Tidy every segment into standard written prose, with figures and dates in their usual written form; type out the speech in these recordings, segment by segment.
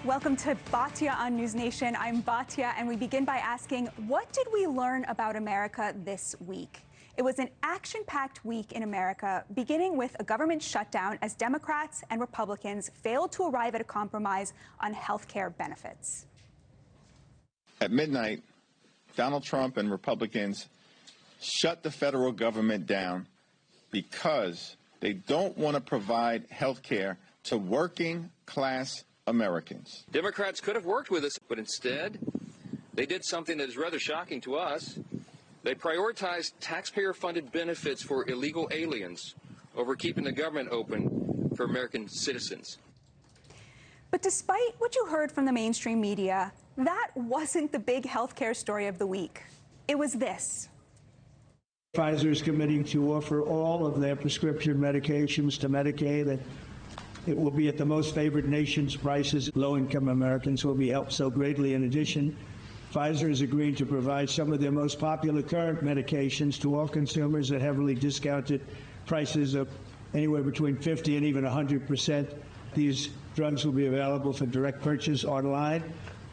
Welcome to Batya on NewsNation. I'm Batya, and we begin by asking, what did we learn about America this week? It was an action-packed week in America, beginning with a government shutdown as Democrats and Republicans failed to arrive at a compromise on health care benefits. At midnight, Donald Trump and Republicans shut the federal government down because they don't want to provide health care to working-class Americans. Democrats could have worked with us, but instead, they did something that is rather shocking to us. They prioritized taxpayer-funded benefits for illegal aliens over keeping the government open for American citizens. But despite what you heard from the mainstream media, that wasn't the big healthcare story of the week. It was this. Pfizer is committing to offer all of their prescription medications to Medicaid. It will be at the most favored nation's prices. Low-income Americans will be helped so greatly. In addition, Pfizer is agreeing to provide some of their most popular current medications to all consumers at heavily discounted prices of anywhere between 50 and even 100%. These drugs will be available for direct purchase online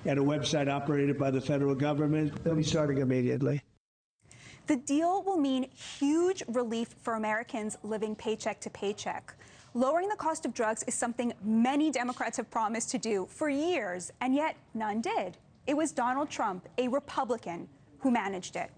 at a website operated by the federal government. They'll be starting immediately. The deal will mean huge relief for Americans living paycheck to paycheck. Lowering the cost of drugs is something many Democrats have promised to do for years, and yet none did. It was Donald Trump, a Republican, who managed it.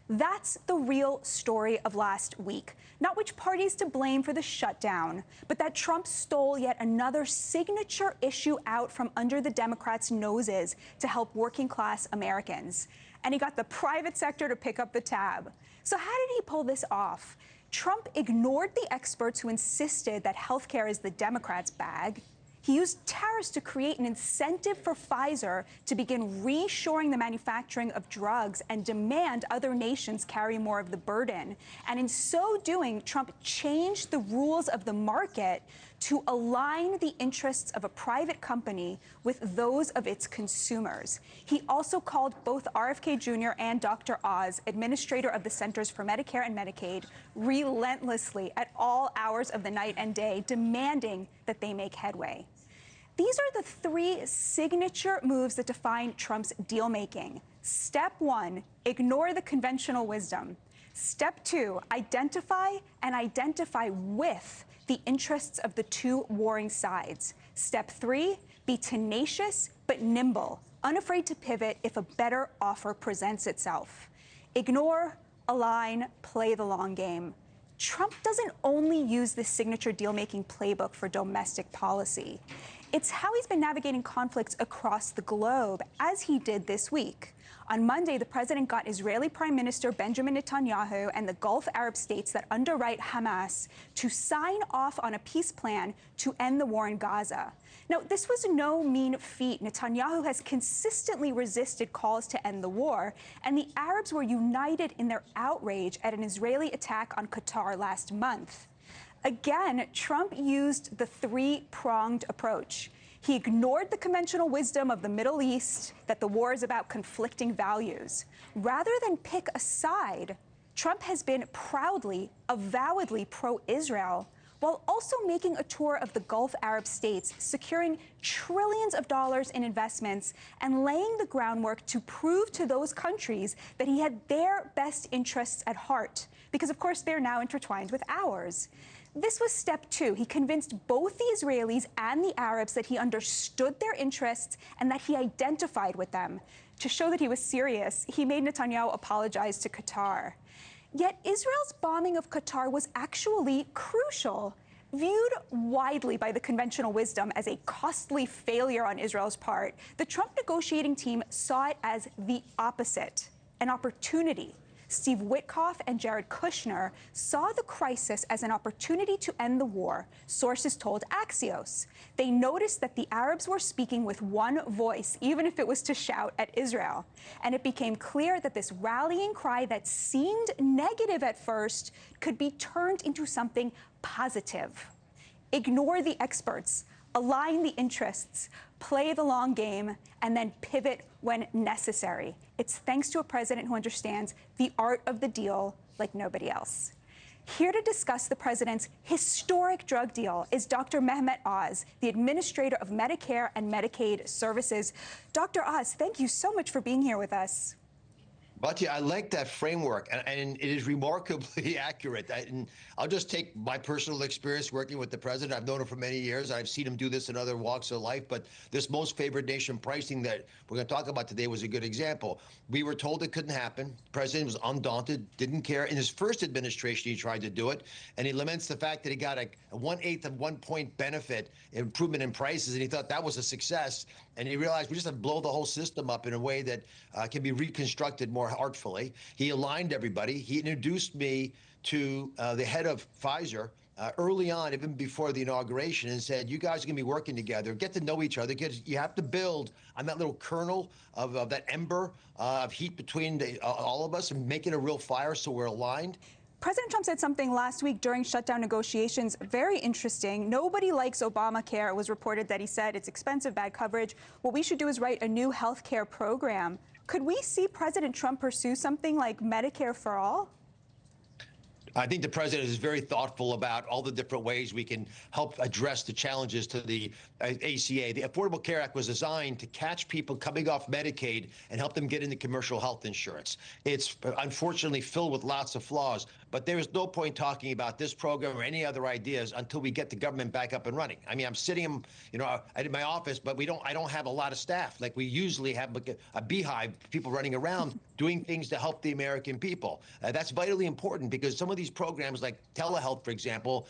That's the real story of last week. Not which party's to blame for the shutdown, but that Trump stole yet another signature issue out from under the Democrats' noses to help working-class Americans. And he got the private sector to pick up the tab. So how did he pull this off? Trump ignored the experts who insisted that health care is the Democrats' bag. He used tariffs to create an incentive for Pfizer to begin reshoring the manufacturing of drugs and demand other nations carry more of the burden. And in so doing, Trump changed the rules of the market to align the interests of a private company with those of its consumers. He also called both RFK Jr. and Dr. Oz, administrator of the Centers for Medicare and Medicaid, relentlessly at all hours of the night and day, demanding that they make headway. These are the three signature moves that define Trump's deal-making. Step one, ignore the conventional wisdom. Step two, identify with the interests of the two warring sides. Step three, be tenacious but nimble, unafraid to pivot if a better offer presents itself. Ignore, align, play the long game. Trump doesn't only use this signature deal-making playbook for domestic policy. It's how he's been navigating conflicts across the globe, as he did this week. On Monday, the president got Israeli Prime Minister Benjamin Netanyahu and the Gulf Arab states that underwrite Hamas to sign off on a peace plan to end the war in Gaza. Now, this was no mean feat. Netanyahu has consistently resisted calls to end the war, and the Arabs were united in their outrage at an Israeli attack on Qatar last month. Again, Trump used the three-pronged approach. He ignored the conventional wisdom of the Middle East that the war is about conflicting values. Rather than pick a side, Trump has been proudly, avowedly pro-Israel, while also making a tour of the Gulf Arab states, securing trillions of dollars in investments and laying the groundwork to prove to those countries that he had their best interests at heart, because of course they're now intertwined with ours. This was step two. He convinced both the Israelis and the Arabs that he understood their interests and that he identified with them. To show that he was serious, he made Netanyahu apologize to Qatar. Yet Israel's bombing of Qatar was actually crucial. Viewed widely by the conventional wisdom as a costly failure on Israel's part, the Trump negotiating team saw it as the opposite, an opportunity. Steve Witkoff and Jared Kushner saw the crisis as an opportunity to end the war, sources told Axios. They noticed that the Arabs were speaking with one voice, even if it was to shout at Israel. And it became clear that this rallying cry that seemed negative at first could be turned into something positive. Ignore the experts, align the interests, play the long game, and then pivot when necessary. It's thanks to a president who understands the art of the deal like nobody else. Here to discuss the president's historic drug deal is Dr. Mehmet Oz, the administrator of Medicare and Medicaid Services. Dr. Oz, thank you so much for being here with us. Batya, I like that framework, and it is remarkably accurate. And I'll just take my personal experience working with the president. I've known him for many years. I've seen him do this in other walks of life, but this most favored nation pricing that we're going to talk about today was a good example. We were told it couldn't happen. The president was undaunted, didn't care. In his first administration, he tried to do it, and he laments the fact that he got a 1/8 of 1 point benefit improvement in prices, and he thought that was a success. And he realized we just have to blow the whole system up in a way that can be reconstructed more artfully. He aligned everybody. He introduced me to the head of Pfizer early on, even before the inauguration, and said, you guys are going to be working together, get to know each other, because you have to build on that little kernel of that ember of heat between all of us and make it a real fire so we're aligned. President Trump said something last week during shutdown negotiations, very interesting. Nobody likes Obamacare. It was reported that he said it's expensive, bad coverage. What we should do is write a new health care program. Could we see President Trump pursue something like Medicare for all? I think the president is very thoughtful about all the different ways we can help address the challenges to the ACA. The Affordable Care Act was designed to catch people coming off Medicaid and help them get into commercial health insurance. It's unfortunately filled with lots of flaws, but there is no point talking about this program or any other ideas until we get the government back up and running. I mean, I'm sitting, in my office, but I don't have a lot of staff like we usually have, a beehive, people running around doing things to help the American people. That's vitally important because some of these programs like telehealth, for example,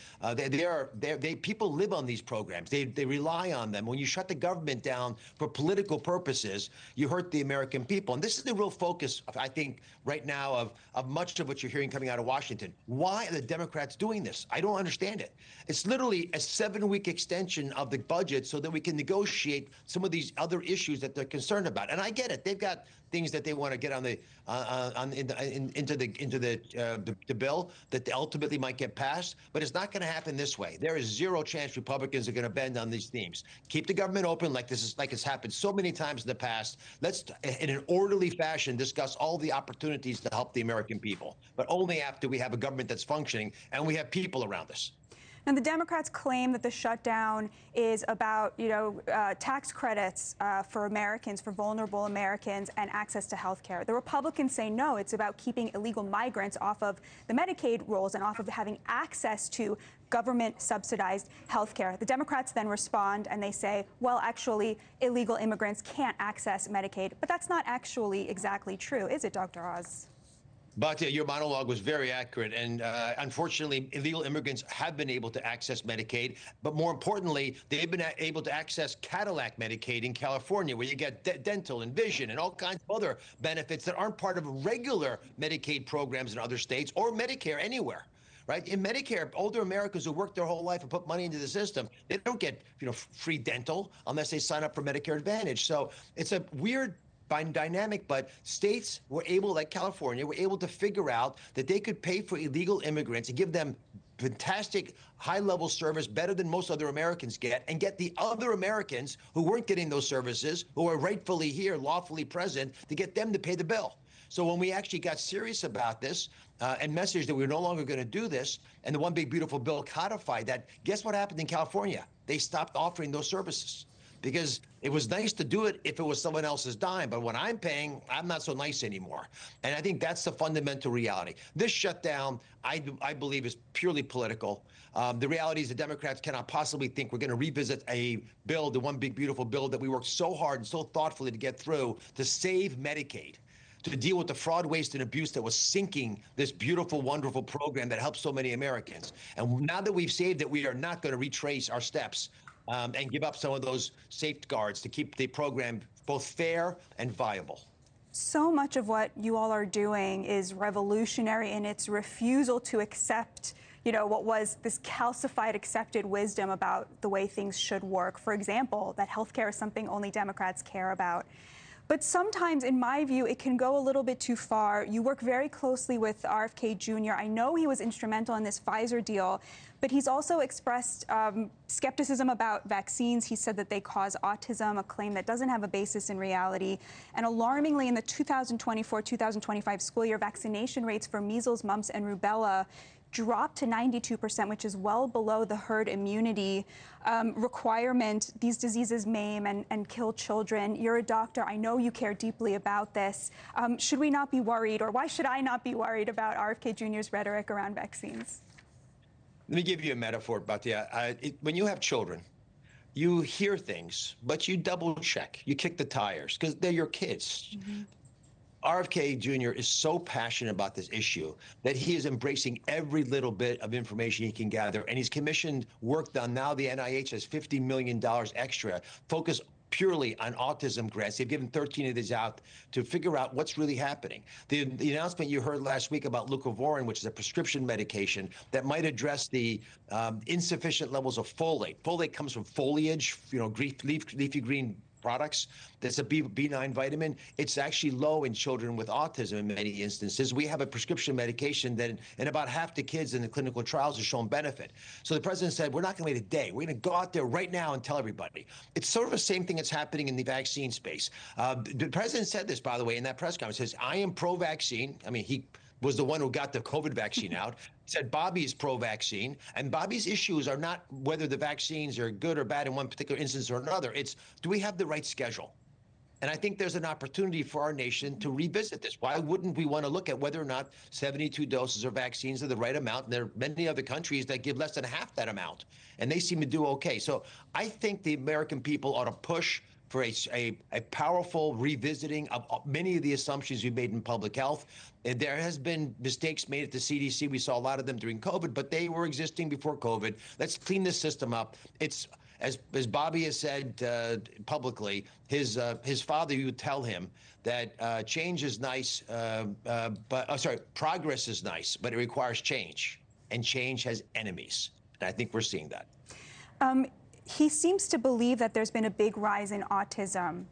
people live on these programs. They rely on them. When you shut the government down for political purposes, you hurt the American people. And this is the real focus, I think, right now of much of what you're hearing coming out of Washington. Why are the Democrats doing this? I don't understand it. It's literally a 7-week extension of the budget so that we can negotiate some of these other issues that they're concerned about. And I get it. They've got things that they want to get into the bill that ultimately might get passed, but it's not going to happen this way. There is zero chance Republicans are going to bend on these themes. Keep the government open like it's happened so many times in the past. Let's, in an orderly fashion, discuss all the opportunities to help the American people, but only after we have a government that's functioning and we have people around us. And the Democrats claim that the shutdown is about, tax credits for Americans, for vulnerable Americans, and access to health care. The Republicans say no, it's about keeping illegal migrants off of the Medicaid rolls and off of having access to government-subsidized health care. The Democrats then respond and they say, well, actually, illegal immigrants can't access Medicaid. But that's not actually exactly true, is it, Dr. Oz? Batya, your monologue was very accurate, and unfortunately, illegal immigrants have been able to access Medicaid, but more importantly, they've been able to access Cadillac Medicaid in California, where you get dental and vision and all kinds of other benefits that aren't part of regular Medicaid programs in other states or Medicare anywhere. Right? In Medicare, older Americans who work their whole life and put money into the system, they don't get free dental unless they sign up for Medicare Advantage. So it's a weird dynamic, but states were able, like California, were able to figure out that they could pay for illegal immigrants and give them fantastic high-level service, better than most other Americans get, and get the other Americans who weren't getting those services, who are rightfully here, lawfully present, to get them to pay the bill. So when we actually got serious about this and messaged that we were no longer going to do this, and the One Big Beautiful Bill codified that, guess what happened in California? They stopped offering those services. Because it was nice to do it if it was someone else's dime. But when I'm paying, I'm not so nice anymore. And I think that's the fundamental reality. This shutdown, I believe, is purely political. The reality is the Democrats cannot possibly think we're going to revisit a bill, the One Big Beautiful Bill that we worked so hard and so thoughtfully to get through to save Medicaid, to deal with the fraud, waste, and abuse that was sinking this beautiful, wonderful program that helps so many Americans. And now that we've saved it, we are not going to retrace our steps and give up some of those safeguards to keep the program both fair and viable. So much of what you all are doing is revolutionary in its refusal to accept, what was this calcified accepted wisdom about the way things should work. For example, that healthcare is something only Democrats care about. But sometimes, in my view, it can go a little bit too far. You work very closely with RFK Jr. I know he was instrumental in this Pfizer deal, but he's also expressed skepticism about vaccines. He said that they cause autism, a claim that doesn't have a basis in reality. And alarmingly, in the 2024-2025 school year, vaccination rates for measles, mumps, and rubella dropped to 92%, which is well below the herd immunity requirement. These diseases maim and kill children. You're a doctor. I know you care deeply about this. Should we not be worried, or why should I not be worried about RFK Jr.'s rhetoric around vaccines? Let me give you a metaphor, Batya. When you have children, you hear things, but you double check. You kick the tires because they're your kids. RFK Jr. is so passionate about this issue that he is embracing every little bit of information he can gather, and he's commissioned work done. Now the NIH has $50 million extra focused purely on autism grants. They've given 13 of these out to figure out what's really happening. The announcement you heard last week about leucovorin, which is a prescription medication that might address the insufficient levels of folate. Folate comes from foliage, leafy green products. That's a B9 vitamin. It's actually low in children with autism in many instances. We have a prescription medication that in about half the kids in the clinical trials has shown benefit. So the president said, we're not going to wait a day. We're going to go out there right now and tell everybody. It's sort of the same thing that's happening in the vaccine space. The president said this, by the way, in that press conference, says, I am pro-vaccine. I mean, he was the one who got the COVID vaccine out. Said Bobby is pro-vaccine, and Bobby's issues are not whether the vaccines are good or bad in one particular instance or another. It's, do we have the right schedule? And I think there's an opportunity for our nation to revisit this. Why wouldn't we want to look at whether or not 72 doses of vaccines are the right amount? And there are many other countries that give less than half that amount, and they seem to do okay. So I think the American people ought to push for a powerful revisiting of many of the assumptions we made in public health. And there has been mistakes made at the CDC. We saw a lot of them during COVID, but they were existing before COVID. Let's clean this system up. It's, as Bobby has said publicly, his father, you would tell him that change is nice, progress is nice, but it requires change, and change has enemies. And I think we're seeing that. He seems to believe that there's been a big rise in autism.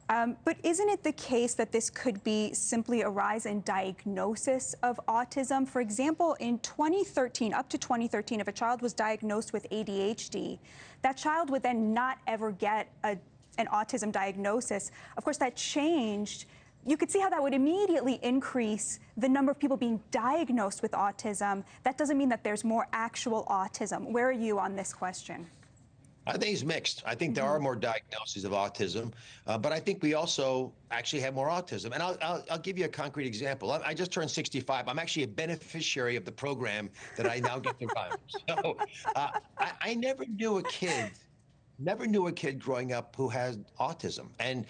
But isn't it the case that this could be simply a rise in diagnosis of autism? For example, in 2013, up to 2013, if a child was diagnosed with ADHD, that child would then not ever get an autism diagnosis. Of course, that changed. You could see how that would immediately increase the number of people being diagnosed with autism. That doesn't mean that there's more actual autism. Where are you on this question? I think it's mixed. I think there are more diagnoses of autism, but I think we also actually have more autism. And I'll give you a concrete example. I just turned 65. I'm actually a beneficiary of the program that I now get to run. So I never knew a kid growing up who had autism. And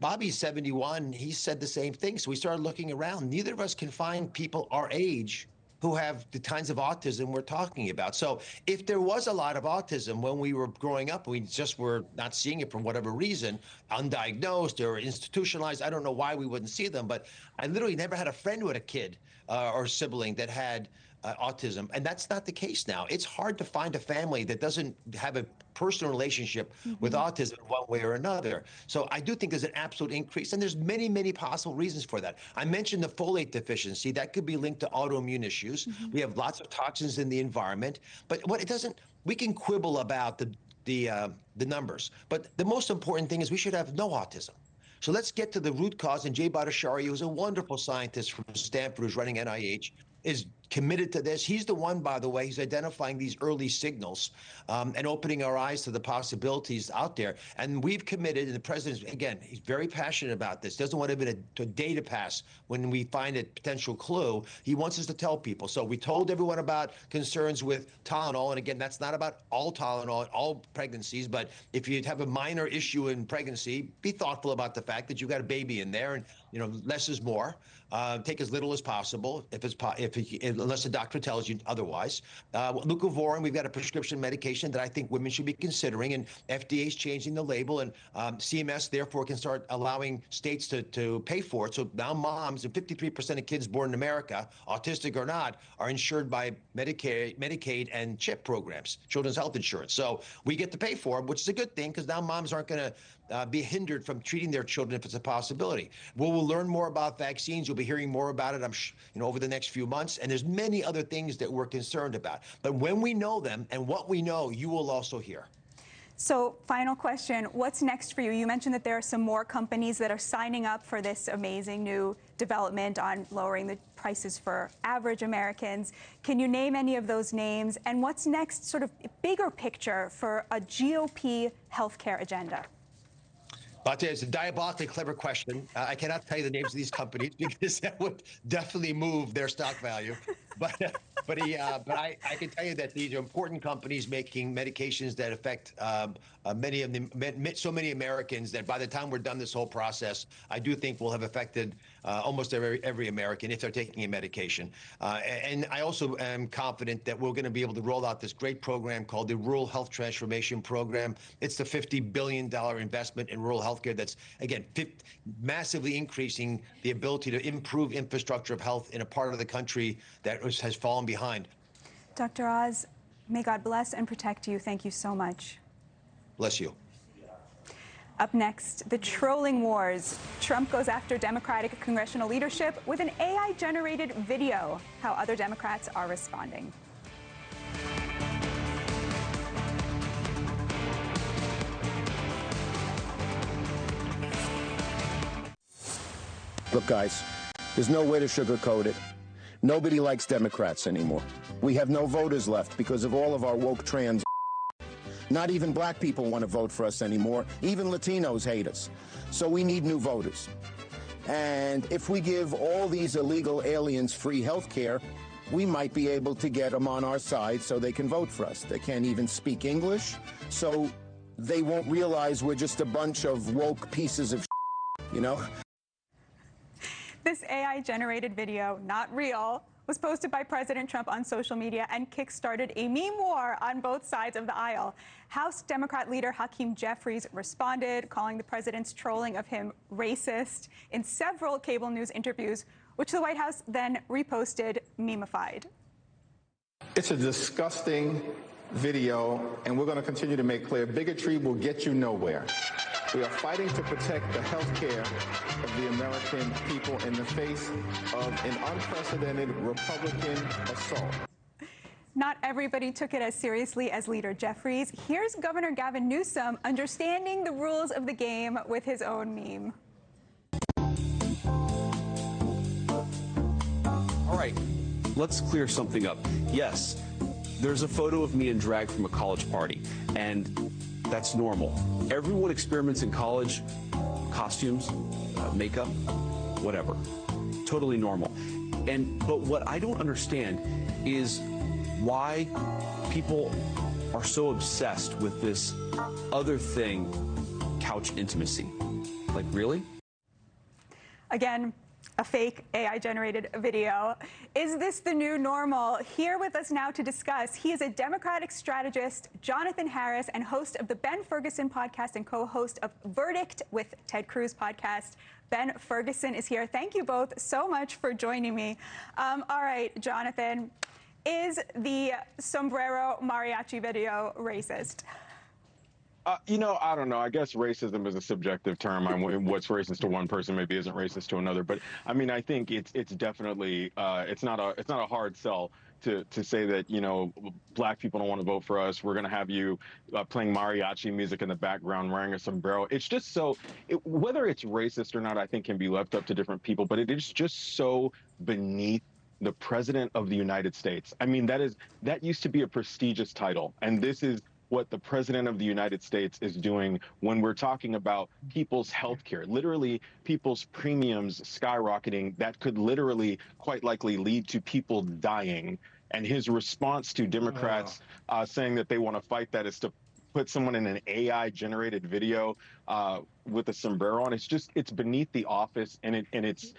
Bobby's 71. He said the same thing. So we started looking around. Neither of us can find people our age who have the kinds of autism we're talking about. So if there was a lot of autism when we were growing up, we just were not seeing it for whatever reason, undiagnosed or institutionalized. I don't know why we wouldn't see them, but I literally never had a friend who had a kid or sibling that had autism, and that's not the case now. It's hard to find a family that doesn't have a personal relationship with autism one way or another. So I do think there's an absolute increase, and there's many, many possible reasons for that. I mentioned the folate deficiency. That could be linked to autoimmune issues. We have lots of toxins in the environment, but what it doesn't, we can quibble about the numbers, but the most important thing is we should have no autism. So let's get to the root cause, and Jay Bhattacharya, who's a wonderful scientist from Stanford who's running NIH, is committed to this. He's the one, by the way, who's identifying these early signals and opening our eyes to the possibilities out there. And we've committed, and the president, again, he's very passionate about this, doesn't want even a day to pass when we find a potential clue. He wants us to tell people. So we told everyone about concerns with Tylenol. And again, that's not about all Tylenol, all pregnancies, but if you have a minor issue in pregnancy, be thoughtful about the fact that you've got a baby in there, and less is more. Take as little as possible unless the doctor tells you otherwise. Leucovorin, we've got a prescription medication that I think women should be considering, and FDA is changing the label, and CMS therefore can start allowing states to pay for it. So now moms, and 53% of kids born in America, autistic or not, are insured by Medicare, Medicaid, and CHIP programs, Children's Health Insurance. So we get to pay for it, which is a good thing, because now moms aren't going to be hindered from treating their children if it's a possibility. We'll learn more about vaccines. You'll be hearing more about it, over the next few months. And there's many other things that we're concerned about. But when we know them and what we know, you will also hear. So final question, what's next for you? You mentioned that there are some more companies that are signing up for this amazing new development on lowering the prices for average Americans. Can you name any of those names? And what's next, sort of bigger picture for a GOP healthcare agenda? Batya, it's a diabolically clever question. I cannot tell you the names of these companies because that would definitely move their stock value. But I can tell you that these are important companies making medications that affect so many Americans that by the time we're done this whole process, I do think will have affected almost every American if they're taking a medication. And I also am confident that we're going to be able to roll out this great program called the Rural Health Transformation Program. It's the $50 billion investment in rural healthcare that's, again, massively increasing the ability to improve infrastructure of health in a part of the country that has fallen behind. Dr. Oz, may God bless and protect you. Thank you so much. Bless you. Up next, the trolling wars. Trump goes after Democratic congressional leadership with an AI-generated video. How other Democrats are responding. Look, guys, there's no way to sugarcoat it. Nobody likes Democrats anymore. We have no voters left because of all of our woke trans. Not even black people want to vote for us anymore. Even Latinos hate us. So we need new voters. And if we give all these illegal aliens free health care, we might be able to get them on our side so they can vote for us. They can't even speak English, so they won't realize we're just a bunch of woke pieces of you know? This AI-generated video, not real, was posted by President Trump on social media and kickstarted a meme war on both sides of the aisle. House Democrat leader Hakeem Jeffries responded, calling the president's trolling of him racist in several cable news interviews, which the White House then reposted memeified. It's a disgusting video, and we're going to continue to make clear bigotry will get you nowhere. We are fighting to protect the health care of the American people in the face of an unprecedented Republican assault. Not everybody took it as seriously as leader Jeffries. Here's Governor Gavin Newsom understanding the rules of the game with his own meme. All right, let's clear something up. Yes, there's a photo of me in drag from a college party, and that's normal. Everyone experiments in college, costumes, makeup, whatever. Totally normal. But what I don't understand is why people are so obsessed with this other thing, couch intimacy. Like, really? Again, a fake AI-generated video. Is this the new normal? Here with us now to discuss, he is a Democratic strategist, Jonathan Harris, and host of the Ben Ferguson podcast and co-host of Verdict with Ted Cruz podcast. Ben Ferguson is here. Thank you both so much for joining me. All right, Jonathan, is the sombrero mariachi video racist? I don't know. I guess racism is a subjective term. What's racist to one person maybe isn't racist to another. But I mean, I think it's definitely it's not a hard sell to say that, black people don't want to vote for us. We're going to have you playing mariachi music in the background, wearing a sombrero. It's just whether it's racist or not, I think can be left up to different people. But it is just so beneath the president of the United States. I mean, that used to be a prestigious title, and this is what the president of the United States is doing when we're talking about people's health care, literally people's premiums skyrocketing that could literally quite likely lead to people dying. And his response to Democrats saying that they want to fight that is to put someone in an AI-generated video with a sombrero on. It's beneath the office, and it's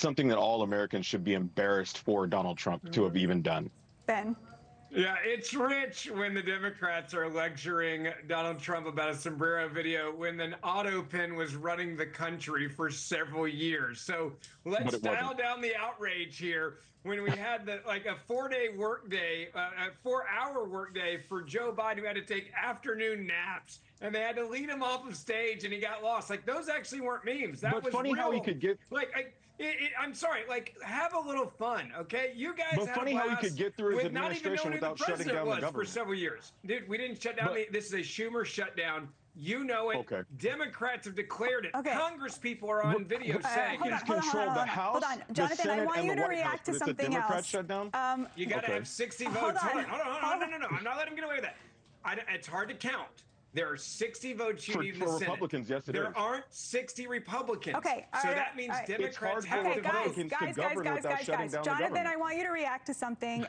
something that all Americans should be embarrassed for Donald Trump to have even done. Ben. Yeah, it's rich when the Democrats are lecturing Donald Trump about a sombrero video when an auto pen was running the country for several years. So let's dial down the outrage here. when we had a 4-day workday, a 4-hour workday for Joe Biden, who had to take afternoon naps, and they had to lead him off of stage, and he got lost. Like, those actually weren't memes. That was funny real. how he could get I'm sorry. Like, have a little fun, okay? You guys But had funny a how he blast could get through his with not even administration knowing who the without shutting president down the was for government. several years. Dude, we didn't shut down this is a Schumer shutdown. You know it. Okay. Democrats have declared it. Okay. Congress people are on video saying hold it. on, hold on. Jonathan, I want you to react to something else. Shutdown? You got to have 60 votes. Hold on. No. I'm not letting him get away with that. It's hard to count. There are 60 votes you need in the Senate. Republicans, yes, it there is. aren't 60 Republicans. Okay, so that means Democrats have okay, to vote. guys. Jonathan, I want you to react to something.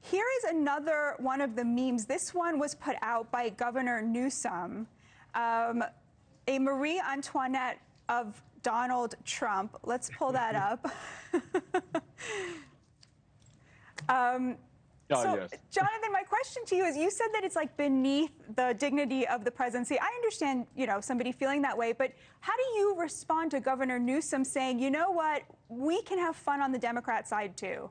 Here is another one of the memes. This one was put out by Governor Newsom, a Marie Antoinette of Donald Trump. Let's pull that up. Yes. Jonathan, my question to you is, you said that it's like beneath the dignity of the presidency. I understand, somebody feeling that way, but how do you respond to Governor Newsom saying, you know what, we can have fun on the Democrat side too?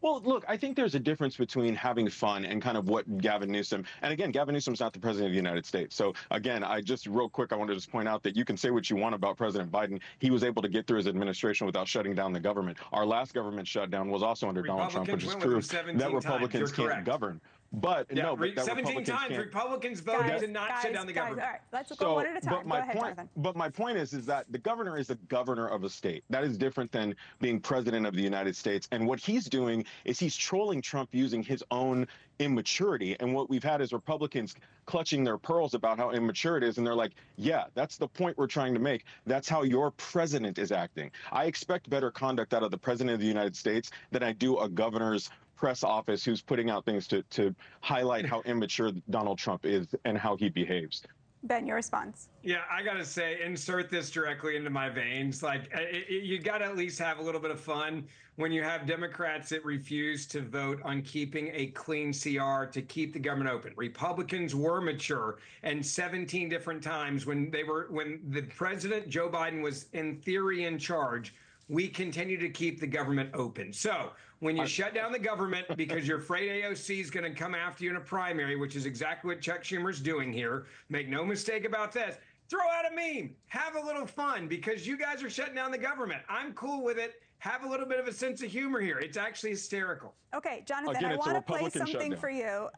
Well, look, I think there's a difference between having fun and kind of what Gavin Newsom, and again, Gavin Newsom's not the president of the United States. So again, real quick, I want to just point out that you can say what you want about President Biden. He was able to get through his administration without shutting down the government. Our last government shutdown was also under Donald Trump, which is proof that Republicans can't govern. But yeah, no, but 17 times Republicans voted to not shut down the government. All right, let's go one at a time. Go ahead, Jonathan. But my point is that the governor is a governor of a state. That is different than being president of the United States. And what he's doing is he's trolling Trump using his own immaturity. And what we've had is Republicans clutching their pearls about how immature it is. And they're like, yeah, that's the point we're trying to make. That's how your president is acting. I expect better conduct out of the president of the United States than I do a governor's press office who's putting out things to highlight how immature Donald Trump is and how he behaves. Ben, your response. Yeah, I got to say, insert this directly into my veins. Like, you got to at least have a little bit of fun when you have Democrats that refuse to vote on keeping a clean CR to keep the government open. Republicans were mature, and 17 different times when the president, Joe Biden, was in theory in charge, we continue to keep the government open. So when you shut down the government because you're afraid AOC is going to come after you in a primary, which is exactly what Chuck Schumer's doing here, make no mistake about this, throw out a meme, have a little fun because you guys are shutting down the government. I'm cool with it. Have a little bit of a sense of humor here. It's actually hysterical. Okay, Jonathan, Again, I want to play something for you.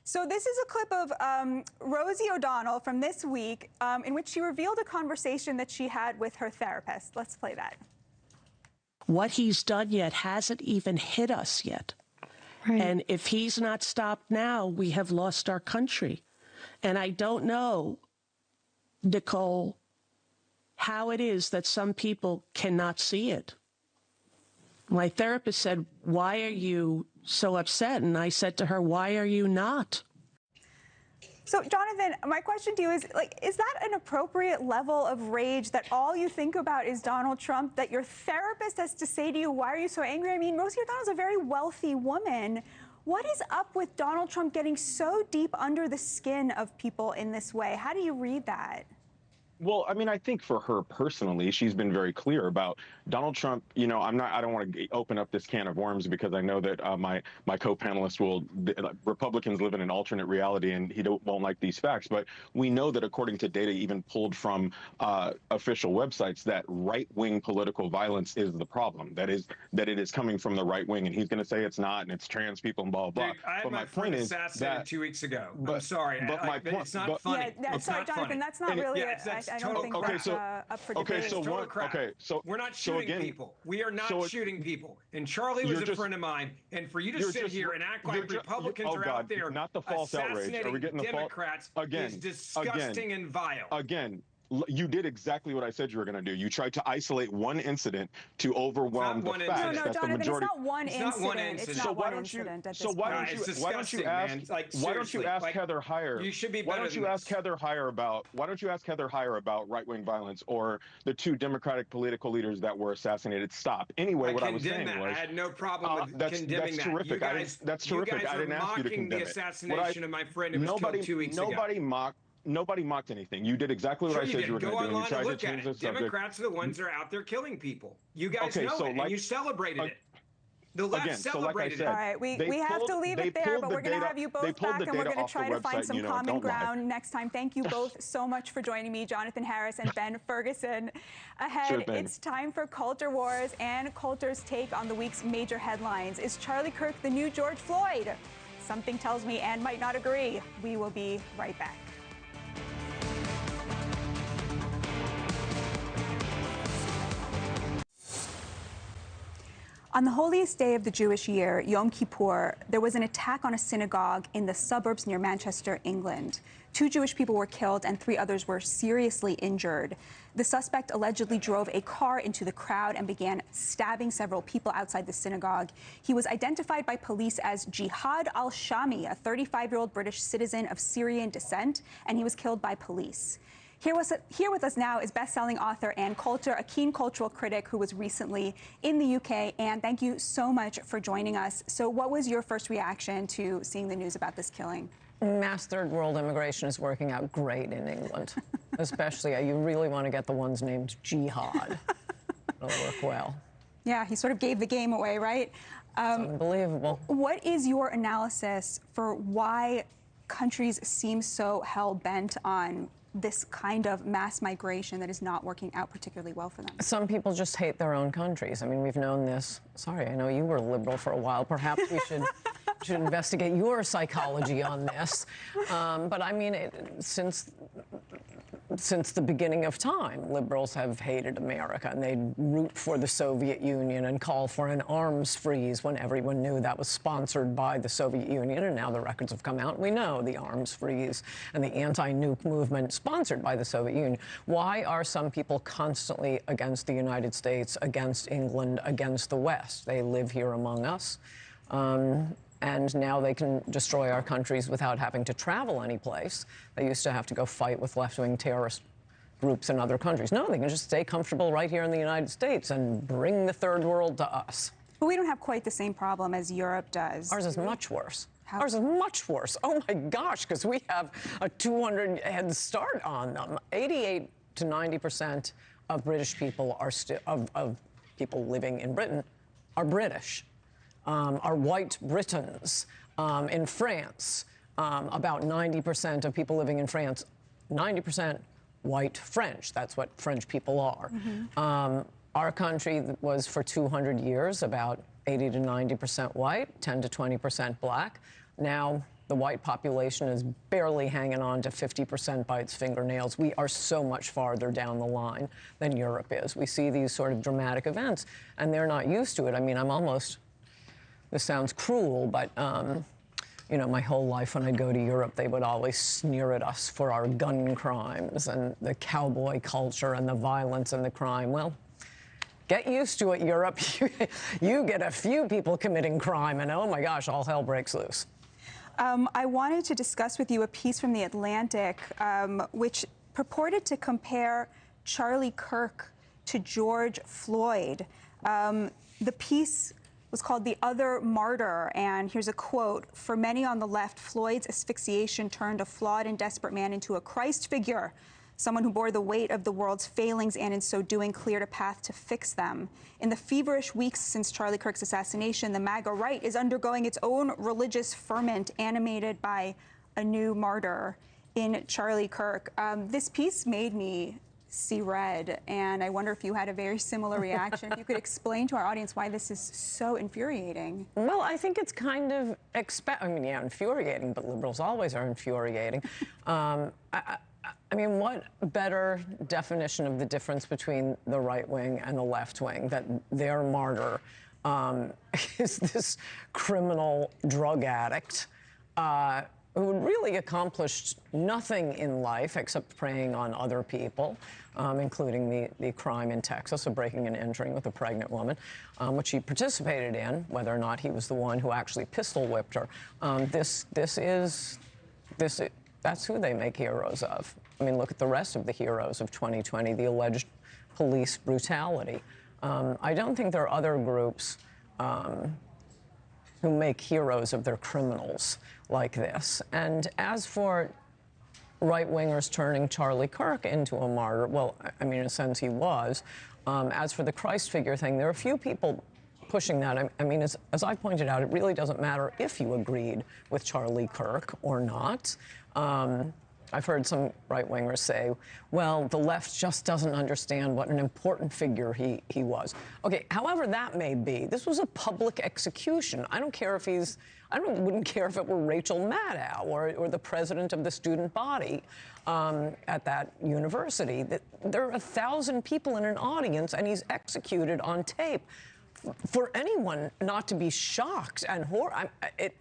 So this is a clip of Rosie O'Donnell from this week in which she revealed a conversation that she had with her therapist. Let's play that. What he's done yet hasn't even hit us yet. Right. And if he's not stopped now, we have lost our country. And I don't know, Nicole, how it is that some people cannot see it. My therapist said, why are you so upset? And I said to her, why are you not? So, Jonathan, my question to you is, is that an appropriate level of rage that all you think about is Donald Trump, that your therapist has to say to you, why are you so angry? I mean, Rosie O'Donnell's a very wealthy woman. What is up with Donald Trump getting so deep under the skin of people in this way? How do you read that? Well, I mean, I think for her personally, she's been very clear about Donald Trump. I don't want to open up this can of worms because I know that my co-panelist Republicans live in an alternate reality and he won't like these facts. But we know that according to data even pulled from official websites, that right-wing political violence is the problem. That it is coming from the right wing. And he's going to say it's not, and it's trans people and blah, blah, blah. Dude, I had my friend assassinated 2 weeks ago. I'm sorry. But my point, it's not funny. Yeah, sorry, Jonathan, that's not really I don't think that's up for debate. We're not shooting people. We are not shooting people. And Charlie was a friend of mine. And for you to sit here and act like Republicans are out there not the false outrage. Are we getting the Democrats is disgusting and vile. Again, you did exactly what I said you were going to do. You tried to isolate one incident to overwhelm the fact that the majority. It's not one incident. It's not one incident at this point. Why don't you ask Heather Heyer? You should be better. Why don't you ask Heather Heyer about right-wing violence or the 2 Democratic political leaders that were assassinated? Stop. Anyway, what I was saying was, I had no problem with condemning that. Terrific. That's terrific. I didn't ask you to condemn it. The assassination of my friend who was killed 2 weeks ago. nobody mocked anything. You did exactly what Sure I said you were Go going to do. And you online tried and to look at change the it. subject. Democrats are the ones that are out there killing people. You guys Okay, know so it, and you celebrated it. The left Again, so like I celebrated said, it. All right, we have to leave it there, but we're going to have you both back, and we're going to try to find some common ground next time. Thank you both so much for joining me, Jonathan Harris and Ben Ferguson. Ahead, it's time for Culture Wars. Ann Coulter's take on the week's major headlines. Is Charlie Kirk the new George Floyd? Something tells me Ann might not agree. We will be right back. On the holiest day of the Jewish year, Yom Kippur, there was an attack on a synagogue in the suburbs near Manchester, England. 2 Jewish people were killed and 3 others were seriously injured. The suspect allegedly drove a car into the crowd and began stabbing several people outside the synagogue. He was identified by police as Jihad al-Shami, a 35-year-old British citizen of Syrian descent, and he was killed by police. Here with us now is best-selling author Ann Coulter, a keen cultural critic who was recently in the UK. Ann, thank you so much for joining us. So what was your first reaction to seeing the news about this killing? Mass third world immigration is working out great in England, especially you really want to get the ones named Jihad. It'll work well. Yeah, he sort of gave the game away, right? It's unbelievable. What is your analysis for why countries seem so hell-bent on this kind of mass migration that is not working out particularly well for them? Some people just hate their own countries. I mean, we've known this. Sorry, I know you were liberal for a while. Perhaps we should investigate your psychology on this. But I mean, since the beginning of time, liberals have hated America, and they'd root for the Soviet Union and call for an arms freeze when everyone knew that was sponsored by the Soviet Union. And now the records have come out. We know the arms freeze and the anti-nuke movement sponsored by the Soviet Union. Why are some people constantly against the United States, against England, against the West? They live here among us. And now they can destroy our countries without having to travel anyplace. They used to have to go fight with left-wing terrorist groups in other countries. No, they can just stay comfortable right here in the United States and bring the third world to us. But we don't have quite the same problem as Europe does. Ours is much worse. Ours is much worse. Oh, my gosh, because we have a 200 head start on them. 88 to 90% of British people are of people living in Britain are British. Are white Britons. In France, about 90% of people living in France, 90% white French. That's what French people are. Mm-hmm. Our country was for 200 years about 80 to 90% white, 10 to 20% black. Now the white population is barely hanging on to 50% by its fingernails. We are so much farther down the line than Europe is. We see these sort of dramatic events, and they're not used to it. I mean, this sounds cruel, but, you know, my whole life when I'd go to Europe, they would always sneer at us for our gun crimes and the cowboy culture and the violence and the crime. Well, get used to it, Europe. You get a few people committing crime, and oh my gosh, all hell breaks loose. I wanted to discuss with you a piece from The Atlantic, which purported to compare Charlie Kirk to George Floyd. The piece was called The Other Martyr, and here's a quote. For many on the left, Floyd's asphyxiation turned a flawed and desperate man into a Christ figure, someone who bore the weight of the world's failings and in so doing cleared a path to fix them. In the feverish weeks since Charlie Kirk's assassination, the MAGA right is undergoing its own religious ferment animated by a new martyr in Charlie Kirk. This piece made me see red, and I wonder if you had a very similar reaction. If you could explain to our audience why this is so infuriating. Well, I think it's kind of infuriating, but liberals always are infuriating. I mean, what better definition of the difference between the right wing and the left wing, that their martyr is this criminal drug addict who really accomplished nothing in life except preying on other people, including the crime in Texas of breaking and entering with a pregnant woman, which he participated in, whether or not he was the one who actually pistol whipped her. That's who they make heroes of. I mean, look at the rest of the heroes of 2020, the alleged police brutality. I don't think there are other groups who make heroes of their criminals like this. And as for right-wingers turning Charlie Kirk into a martyr. Well, I mean, in a sense, he was. As for the Christ figure thing, there are a few people pushing that. I mean, as I pointed out, it really doesn't matter if you agreed with Charlie Kirk or not. I've heard some right-wingers say, well, the left just doesn't understand what an important figure he was. Okay, however that may be, this was a public execution. I don't care if he's, wouldn't care if it were Rachel Maddow or the president of the student body at that university. There are 1,000 people in an audience, and he's executed on tape. For anyone not to be shocked and it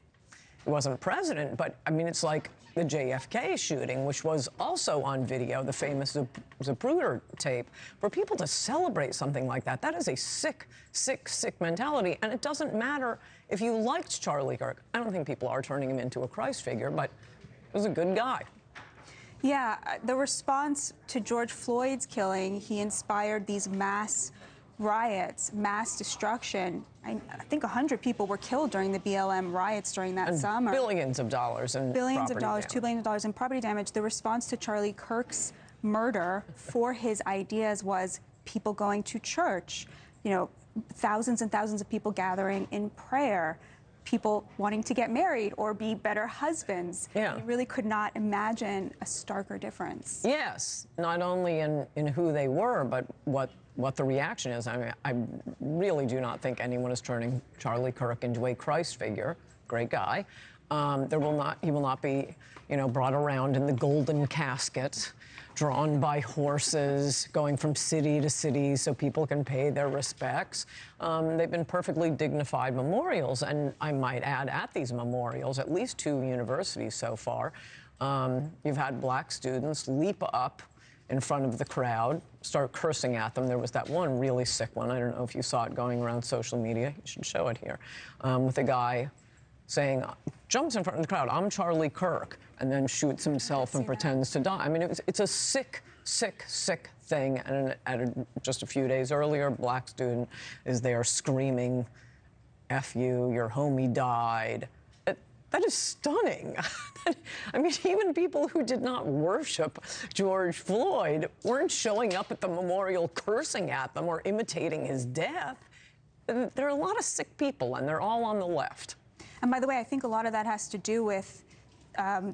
wasn't president, but I mean, it's like the JFK shooting, which was also on video, the famous Zapruder tape. For people to celebrate something like that, that is a sick, sick, sick mentality. And it doesn't matter if you liked Charlie Kirk. I don't think people are turning him into a Christ figure, but he was a good guy. Yeah, the response to George Floyd's killing, he inspired these mass riots, mass destruction. I think 100 people were killed during the BLM riots during that summer. Billions of dollars in billions of dollars, damage. $2 billion in property damage. The response to Charlie Kirk's murder for his ideas was people going to church, you know, thousands and thousands of people gathering in prayer, people wanting to get married or be better husbands. Yeah. You really could not imagine a starker difference. Yes, not only in who they were, but what the reaction is. I mean, I really do not think anyone is turning Charlie Kirk into a Christ figure. Great guy. He will not be, you know, brought around in the golden casket, drawn by horses, going from city to city so people can pay their respects. They've been perfectly dignified memorials, and I might add, at these memorials, at least 2 universities so far, you've had black students leap up in front of the crowd, start cursing at them. There was that one really sick one. I don't know if you saw it going around social media. You should show it here. With a guy saying, jumps in front of the crowd, I'm Charlie Kirk, and then shoots himself and pretends to die. I mean, it's a sick, sick, sick thing. And just a few days earlier, a black student is there screaming, F you, your homie died. That is stunning. I mean, even people who did not worship George Floyd weren't showing up at the memorial cursing at them or imitating his death. There are a lot of sick people, and they're all on the left. And by the way, I think a lot of that has to do with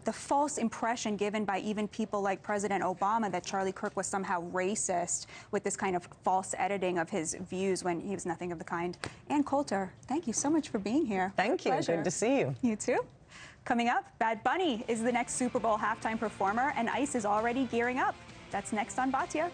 the false impression given by even people like President Obama that Charlie Kirk was somehow racist, with this kind of false editing of his views when he was nothing of the kind. Ann Coulter, thank you so much for being here. Thank you. Pleasure. Good to see you. You too. Coming up, Bad Bunny is the next Super Bowl halftime performer, and ICE is already gearing up. That's next on Batya.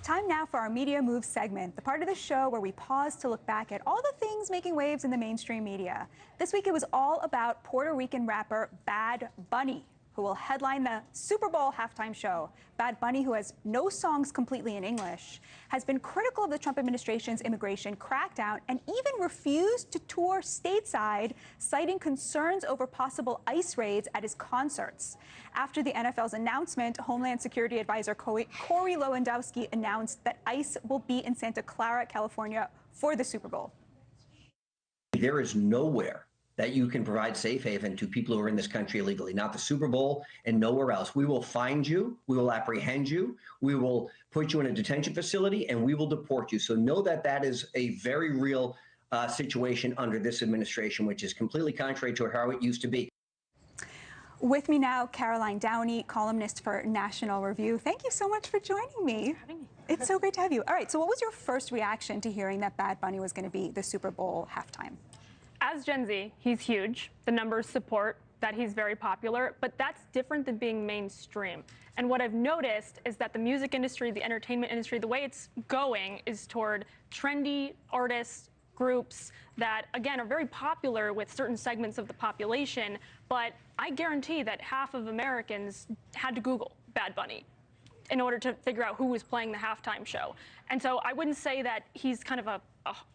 Time now for our Media Moves segment, the part of the show where we pause to look back at all the things making waves in the mainstream media. This week it was all about Puerto Rican rapper Bad Bunny, who will headline the Super Bowl halftime show. Bad Bunny, who has no songs completely in English, has been critical of the Trump administration's immigration crackdown and even refused to tour stateside, citing concerns over possible ICE raids at his concerts. After the NFL's announcement, Homeland Security Advisor Corey Lewandowski announced that ICE will be in Santa Clara, California for the Super Bowl. There is nowhere that you can provide safe haven to people who are in this country illegally, not the Super Bowl and nowhere else. We will find you, we will apprehend you, we will put you in a detention facility, and we will deport you. So know that that is a very real situation under this administration, which is completely contrary to how it used to be. With me now, Caroline Downey, columnist for National Review. Thank you so much for joining me. It's so great to have you. All right, so what was your first reaction to hearing that Bad Bunny was going to be the Super Bowl halftime? As Gen Z, he's huge. The numbers support that he's very popular, but that's different than being mainstream. And what I've noticed is that the music industry, the entertainment industry, the way it's going is toward trendy artists, groups that, again, are very popular with certain segments of the population, but I guarantee that half of Americans had to Google Bad Bunny in order to figure out who was playing the halftime show. And so I wouldn't say that he's kind of a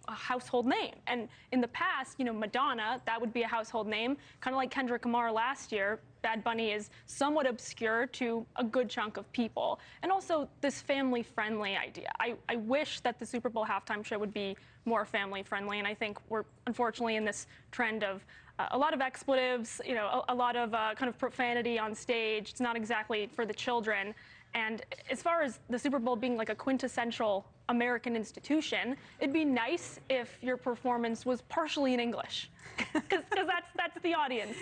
household name. And in the past, you know, Madonna, that would be a household name. Kind of like Kendrick Lamar last year, Bad Bunny is somewhat obscure to a good chunk of people. And also this family-friendly idea. I wish that the Super Bowl halftime show would be more family-friendly, and I think we're unfortunately in this trend of a lot of expletives, a lot of kind of profanity on stage. It's not exactly for the children. And as far as the Super Bowl being like a quintessential American institution, it'd be nice if your performance was partially in English, because that's the audience.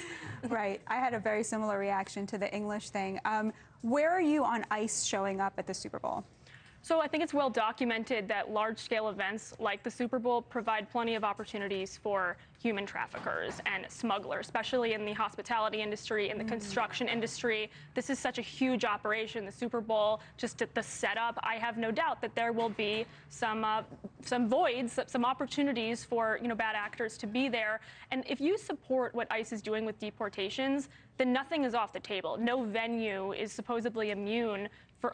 Right. I had a very similar reaction to the English thing. Where are you on ICE showing up at the Super Bowl? So I think it's well documented that large-scale events like the Super Bowl provide plenty of opportunities for human traffickers and smugglers, especially in the hospitality industry, in the construction industry. This is such a huge operation, the Super Bowl, just at the setup. I have no doubt that there will be some voids, some opportunities for bad actors to be there. And if you support what ICE is doing with deportations, then nothing is off the table. No venue is supposedly immune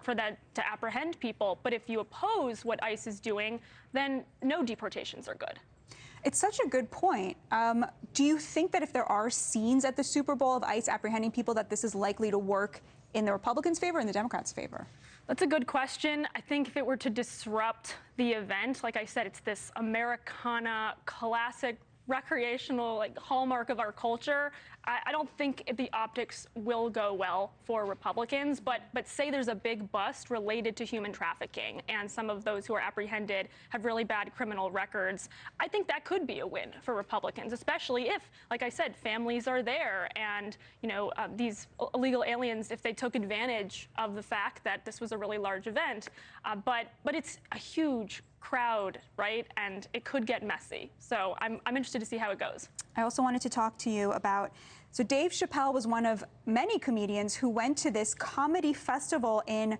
for that to apprehend people. But if you oppose what ICE is doing, then no deportations are good. It's such a good point. Do you think that if there are scenes at the Super Bowl of ICE apprehending people, that this is likely to work in the Republicans' favor or in the Democrats' favor? That's a good question. I think if it were to disrupt the event, like I said, it's this Americana classic recreational hallmark of our culture. I don't think the optics will go well for Republicans, but say there's a big bust related to human trafficking and some of those who are apprehended have really bad criminal records. I think that could be a win for Republicans, especially if, like I said, families are there and these illegal aliens, if they took advantage of the fact that this was a really large event, but it's a huge crowd, right? And it could get messy. So I'm interested to see how it goes. I also wanted to talk to you about, so Dave Chappelle was one of many comedians who went to this comedy festival in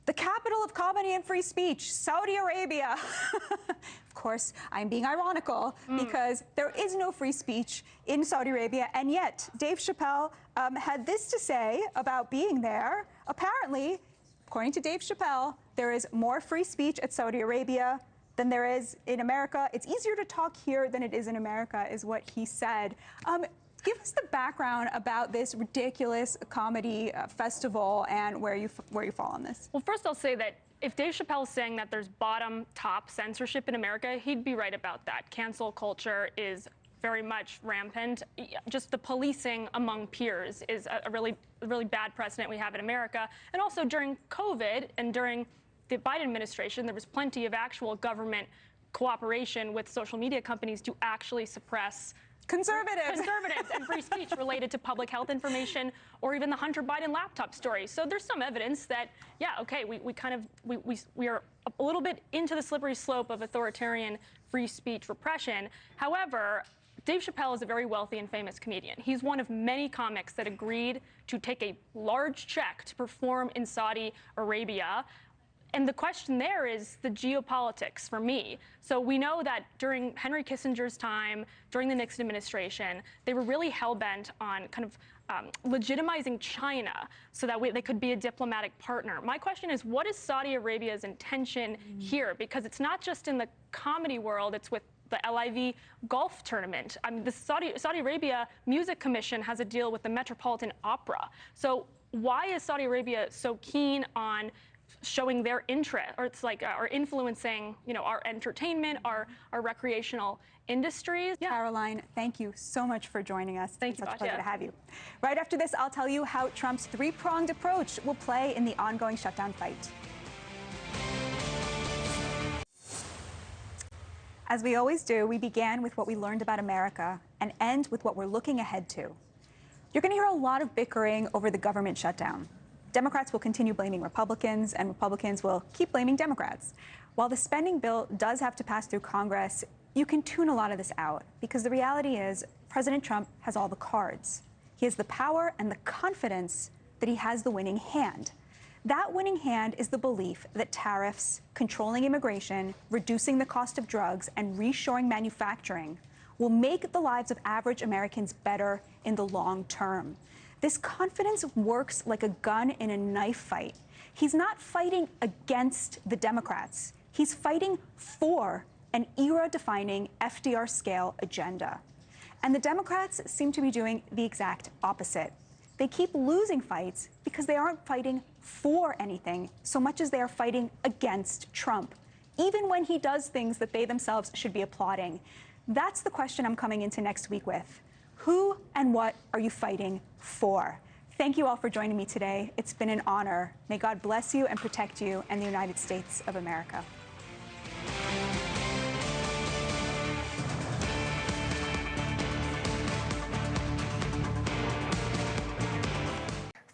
the capital of comedy and free speech, Saudi Arabia. Of course, I'm being ironical because there is no free speech in Saudi Arabia, and yet Dave Chappelle had this to say about being there. Apparently, according to Dave Chappelle, there is more free speech at Saudi Arabia than there is in America. It's easier to talk here than it is in America, is what he said. Give us the background about this ridiculous comedy festival and where you fall on this. Well, first I'll say that if Dave Chappelle is saying that there's bottom-top censorship in America, he'd be right about that. Cancel culture is very much rampant. Just the policing among peers is a really bad precedent we have in America. And also during COVID and during the Biden administration, there was plenty of actual government cooperation with social media companies to actually suppress conservatives and free speech related to public health information, or even the Hunter Biden laptop story. So there's some evidence that, yeah, okay, we are a little bit into the slippery slope of authoritarian free speech repression. However, Dave Chappelle is a very wealthy and famous comedian. He's one of many comics that agreed to take a large check to perform in Saudi Arabia. And the question there is the geopolitics for me. So we know that during Henry Kissinger's time, during the Nixon administration, they were really hell-bent on kind of legitimizing China so that they could be a diplomatic partner. My question is, what is Saudi Arabia's intention here? Because it's not just in the comedy world, it's with the LIV golf tournament. I mean, the Saudi Arabia Music Commission has a deal with the Metropolitan Opera. So why is Saudi Arabia so keen on showing their interest, or it's like, or influencing, our entertainment, our recreational industries? Yeah. Caroline, thank you so much for joining us. Thank you, It's such a pleasure Batya. to have you. Right after this, I'll tell you how Trump's three-pronged approach will play in the ongoing shutdown fight. As we always do, we began with what we learned about America and end with what we're looking ahead to. You're going to hear a lot of bickering over the government shutdown. Democrats will continue blaming Republicans, and Republicans will keep blaming Democrats. While the spending bill does have to pass through Congress, you can tune a lot of this out, because the reality is President Trump has all the cards. He has the power and the confidence that he has the winning hand. That winning hand is the belief that tariffs, controlling immigration, reducing the cost of drugs, and reshoring manufacturing will make the lives of average Americans better in the long term. This confidence works like a gun in a knife fight. He's not fighting against the Democrats. He's fighting for an era-defining FDR-scale agenda. And the Democrats seem to be doing the exact opposite. They keep losing fights because they aren't fighting for anything so much as they are fighting against Trump, even when he does things that they themselves should be applauding. That's the question I'm coming into next week with. Who and what are you fighting for? Thank you all for joining me today. It's been an honor. May God bless you and protect you and the United States of America.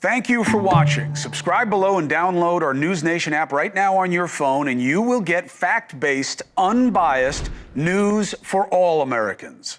Thank you for watching. Subscribe below and download our NewsNation app right now on your phone, and you will get fact-based, unbiased news for all Americans.